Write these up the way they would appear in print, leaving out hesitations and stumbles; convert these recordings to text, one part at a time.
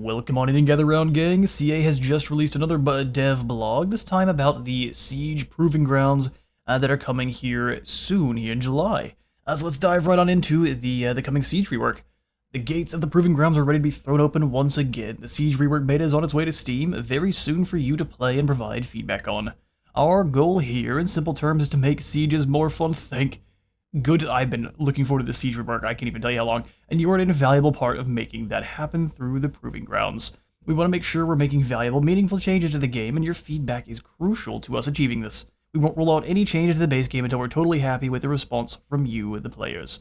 Welcome on in and gather round, gang. CA has just released another dev blog, this time about the Siege Proving Grounds that are coming here soon, here in July. So let's dive right on into the coming Siege rework. The gates of the Proving Grounds are ready to be thrown open once again. The Siege rework beta is on its way to Steam, very soon for you to play and provide feedback on. Our goal here, in simple terms, is to make Sieges more fun. Good, I've been looking forward to the Siege rework, I can't even tell you how long, and you are an invaluable part of making that happen through the Proving Grounds. We want to make sure we're making valuable, meaningful changes to the game, and your feedback is crucial to us achieving this. We won't roll out any changes to the base game until we're totally happy with the response from you, the players.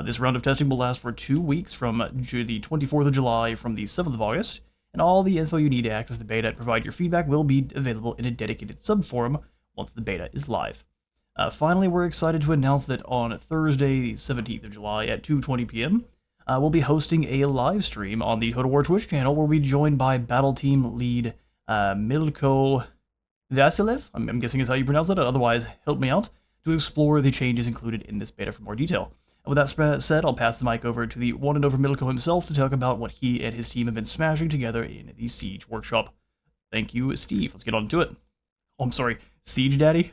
This round of testing will last for 2 weeks, from the 24th of July from the 7th of August, and all the info you need to access the beta and provide your feedback will be available in a dedicated subforum once the beta is live. Finally, we're excited to announce that on Thursday, the 17th of July at 2:20 p.m., we'll be hosting a live stream on the Total War Twitch channel where we'll be joined by Battle Team lead Milko Vasilev, I'm guessing is how you pronounce that, otherwise help me out, to explore the changes included in this beta for more detail. And with that said, I'll pass the mic over to the one and over Milko himself to talk about what he and his team have been smashing together in the Siege workshop. Thank you, Steve. Let's get on to it. Oh, I'm sorry, Siege Daddy?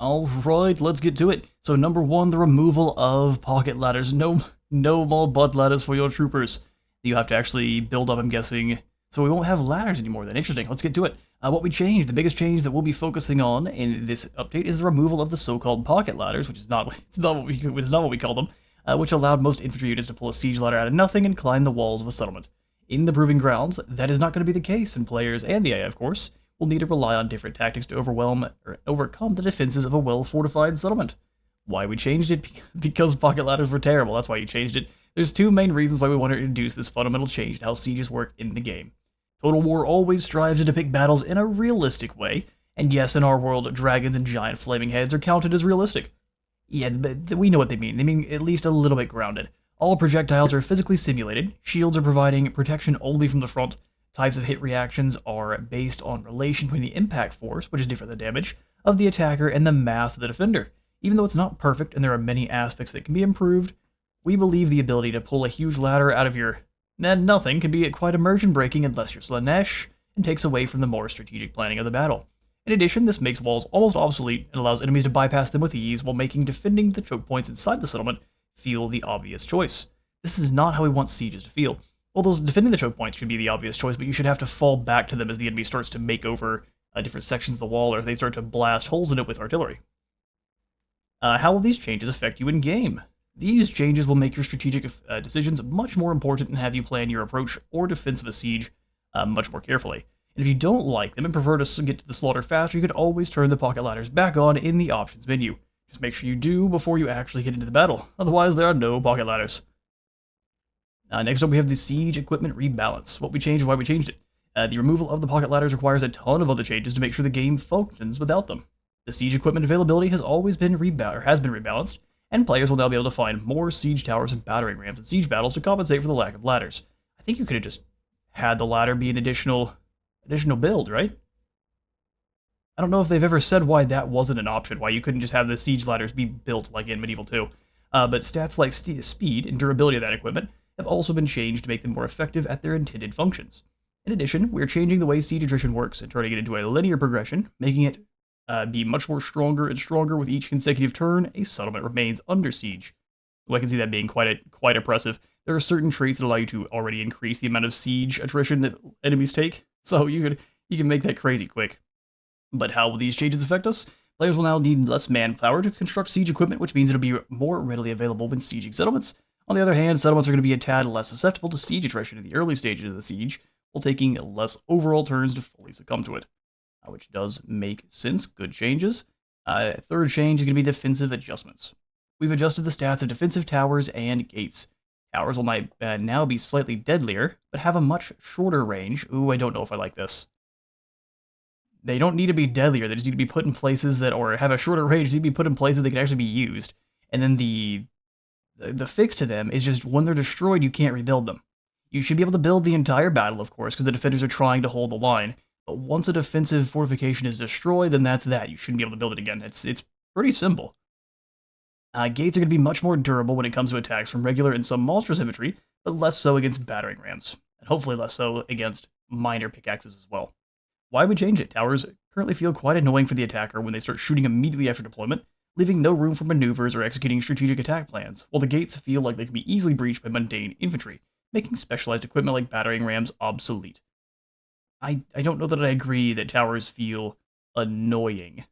Alright, let's get to it. So number 1, the removal of pocket ladders. No more butt ladders for your troopers. You have to actually build up, I'm guessing. So we won't have ladders anymore then. Interesting, let's get to it. What we changed, the biggest change that we'll be focusing on in this update is the removal of the so-called pocket ladders, which is not what we call them, which allowed most infantry units to pull a siege ladder out of nothing and climb the walls of a settlement. In the Proving Grounds, that is not going to be the case, and players and the AI, of course, will need to rely on different tactics to overcome the defenses of a well-fortified settlement. Why we changed it? Because pocket ladders were terrible, that's why you changed it. There's 2 main reasons why we want to introduce this fundamental change to how sieges work in the game. Total War always strives to depict battles in a realistic way, and yes, in our world, dragons and giant flaming heads are counted as realistic. Yeah, but we know what they mean at least a little bit grounded. All projectiles are physically simulated, shields are providing protection only from the front, types of hit reactions are based on relation between the impact force, which is different than damage, of the attacker and the mass of the defender. Even though it's not perfect and there are many aspects that can be improved, we believe the ability to pull a huge ladder out of your nothing can be quite immersion breaking unless you're Slanesh, and takes away from the more strategic planning of the battle. In addition, this makes walls almost obsolete and allows enemies to bypass them with ease while making defending the choke points inside the settlement feel the obvious choice. This is not how we want sieges to feel. Well, those defending the choke points should be the obvious choice, but you should have to fall back to them as the enemy starts to make over different sections of the wall, or if they start to blast holes in it with artillery. How will these changes affect you in-game? These changes will make your strategic decisions much more important and have you plan your approach or defense of a siege much more carefully. And if you don't like them and prefer to get to the slaughter faster, you could always turn the pocket ladders back on in the options menu. Just make sure you do before you actually get into the battle, otherwise there are no pocket ladders. Next up, we have the Siege Equipment Rebalance. What we changed and why we changed it. The removal of the pocket ladders requires a ton of other changes to make sure the game functions without them. The Siege Equipment availability has always been rebalanced, and players will now be able to find more Siege Towers and battering rams in Siege battles to compensate for the lack of ladders. I think you could have just had the ladder be an additional build, right? I don't know if they've ever said why that wasn't an option, why you couldn't just have the Siege ladders be built like in Medieval 2. But stats like speed and durability of that equipment have also been changed to make them more effective at their intended functions. In addition, we're changing the way siege attrition works and turning it into a linear progression, making it be much more stronger and stronger with each consecutive turn a settlement remains under siege. Well, I can see that being quite oppressive. There are certain traits that allow you to already increase the amount of siege attrition that enemies take, so you can make that crazy quick. But how will these changes affect us? Players will now need less manpower to construct siege equipment, which means it'll be more readily available when sieging settlements. On the other hand, settlements are going to be a tad less susceptible to siege attrition in the early stages of the siege, while taking less overall turns to fully succumb to it. Which does make sense. Good changes. Third change is going to be defensive adjustments. We've adjusted the stats of defensive towers and gates. Towers will now be slightly deadlier, but have a much shorter range. Ooh, I don't know if I like this. They don't need to be deadlier, they just need to be put in places that, or have a shorter range, they need to be put in places that can actually be used. And then the fix to them is just when they're destroyed, you can't rebuild them. You should be able to build the entire battle, of course, because the defenders are trying to hold the line. But once a defensive fortification is destroyed, then that's that. You shouldn't be able to build it again. It's pretty simple. Gates are going to be much more durable when it comes to attacks from regular and some monstrous infantry, but less so against battering rams. and hopefully less so against minor pickaxes as well. Why would change it? Towers currently feel quite annoying for the attacker when they start shooting immediately after deployment, leaving no room for maneuvers or executing strategic attack plans, while the gates feel like they can be easily breached by mundane infantry, making specialized equipment like battering rams obsolete. I don't know that I agree that towers feel annoying,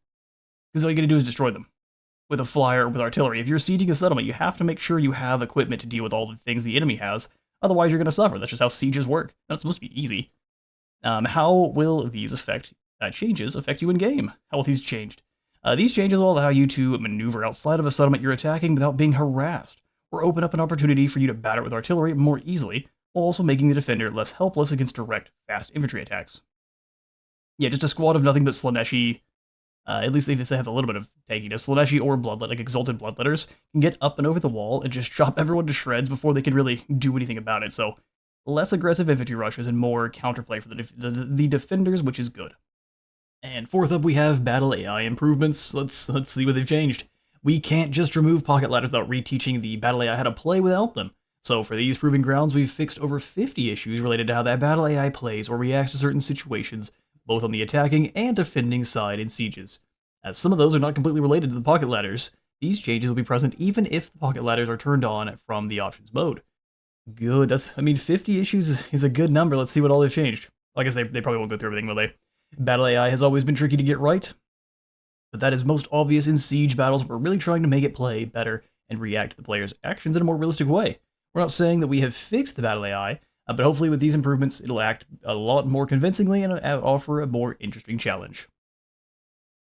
because all you gotta do is destroy them with a flyer or with artillery. If you're sieging a settlement, you have to make sure you have equipment to deal with all the things the enemy has, otherwise you're gonna suffer. That's just how sieges work. That's supposed to be easy. How will these changes affect you in game? How will these change? These changes will allow you to maneuver outside of a settlement you're attacking without being harassed, or open up an opportunity for you to batter with artillery more easily, while also making the defender less helpless against direct, fast infantry attacks. Yeah, just a squad of nothing but Slaneshi, at least if they have a little bit of tankiness, Slaneshi or Bloodlet, like Exalted Bloodletters, can get up and over the wall and just chop everyone to shreds before they can really do anything about it, so less aggressive infantry rushes and more counterplay for the defenders, which is good. And fourth up, we have battle AI improvements. Let's see what they've changed. We can't just remove pocket ladders without reteaching the battle AI how to play without them. So for these proving grounds, we've fixed over 50 issues related to how that battle AI plays or reacts to certain situations, both on the attacking and defending side in sieges. As some of those are not completely related to the pocket ladders, these changes will be present even if the pocket ladders are turned on from the options mode. Good. 50 issues is a good number. Let's see what all they've changed. I guess they probably won't go through everything, will they? Battle AI has always been tricky to get right, but that is most obvious in siege battles. We're really trying to make it play better and react to the player's actions in a more realistic way. We're not saying that we have fixed the battle AI, but hopefully with these improvements, it'll act a lot more convincingly and offer a more interesting challenge.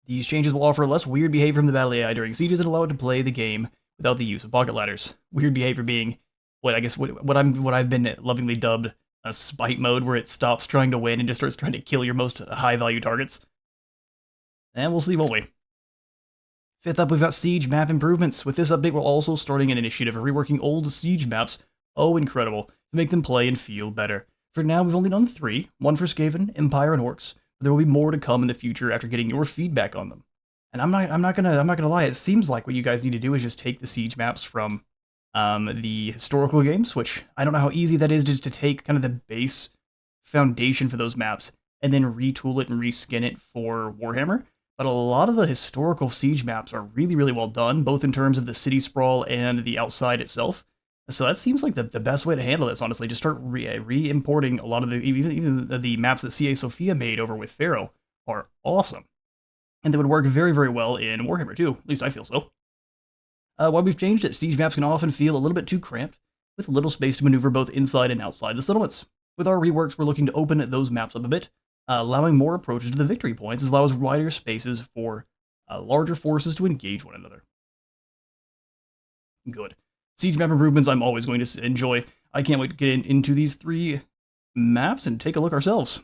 These changes will offer less weird behavior from the battle AI during sieges and allow it to play the game without the use of pocket ladders. Weird behavior being what I've been lovingly dubbed a spite mode, where it stops trying to win and just starts trying to kill your most high value targets. And we'll see, won't we? Fifth up, we've got siege map improvements. With this update, we're also starting an initiative of reworking old siege maps, oh incredible, to make them play and feel better. For now, we've only done 3, one for Skaven, Empire, and Orcs, but there will be more to come in the future after getting your feedback on them. And I'm not gonna lie, it seems like what you guys need to do is just take the siege maps from the historical games, which I don't know how easy that is, just to take kind of the base foundation for those maps and then retool it and reskin it for Warhammer. But a lot of the historical siege maps are really, really well done, both in terms of the city sprawl and the outside itself. So that seems like the best way to handle this, honestly. Just start re-importing a lot of even the maps that CA Sophia made over with Pharaoh are awesome. And they would work very, very well in Warhammer too, at least I feel so. While we've changed it, siege maps can often feel a little bit too cramped, with little space to maneuver both inside and outside the settlements. With our reworks, we're looking to open those maps up a bit, allowing more approaches to the victory points, as well as wider spaces for larger forces to engage one another. Good. Siege map improvements I'm always going to enjoy. I can't wait to get into these 3 maps and take a look ourselves.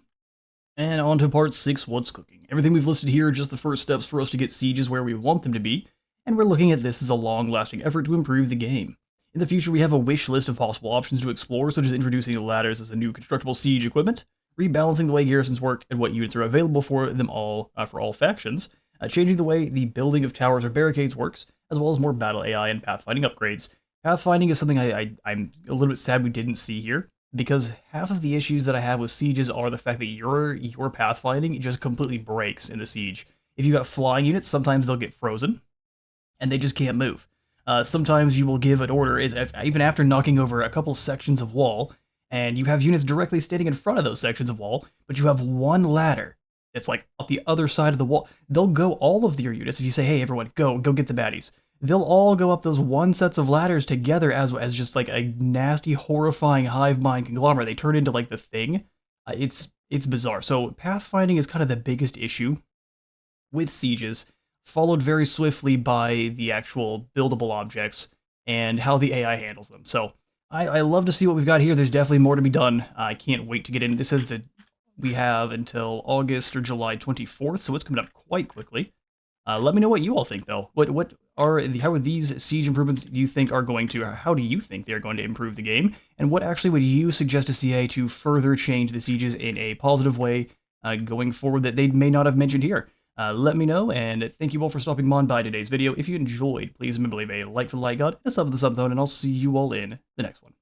And on to part 6, what's cooking. Everything we've listed here are just the first steps for us to get sieges where we want them to be, and we're looking at this as a long-lasting effort to improve the game. In the future, we have a wish list of possible options to explore, such as introducing ladders as a new constructible siege equipment, rebalancing the way garrisons work and what units are available for them all for all factions, changing the way the building of towers or barricades works, as well as more battle AI and pathfinding upgrades. Pathfinding is something I'm a little bit sad we didn't see here, because half of the issues that I have with sieges are the fact that your pathfinding just completely breaks in the siege. If you got flying units, sometimes they'll get frozen, and they just can't move. Sometimes you will give an order, even after knocking over a couple sections of wall, and you have units directly standing in front of those sections of wall, but you have one ladder that's like up the other side of the wall. They'll go, all of your units, if you say, hey everyone, go get the baddies, they'll all go up those one sets of ladders together as just like a nasty, horrifying hive mind conglomerate. They turn into like the thing. It's bizarre. So pathfinding is kind of the biggest issue with sieges, followed very swiftly by the actual buildable objects and how the AI handles them. So I love to see what we've got here. There's definitely more to be done. I can't wait to get in. This says that we have until August or July 24th, so it's coming up quite quickly. Let me know what you all think, though. How are these siege improvements do you think are going to, how do you think they're going to improve the game? And what actually would you suggest to CA to further change the sieges in a positive way going forward that they may not have mentioned here? Let me know, and thank you all for stopping on by today's video. If you enjoyed, please remember to leave a like for the like god, and a sub for the sub zone, and I'll see you all in the next one.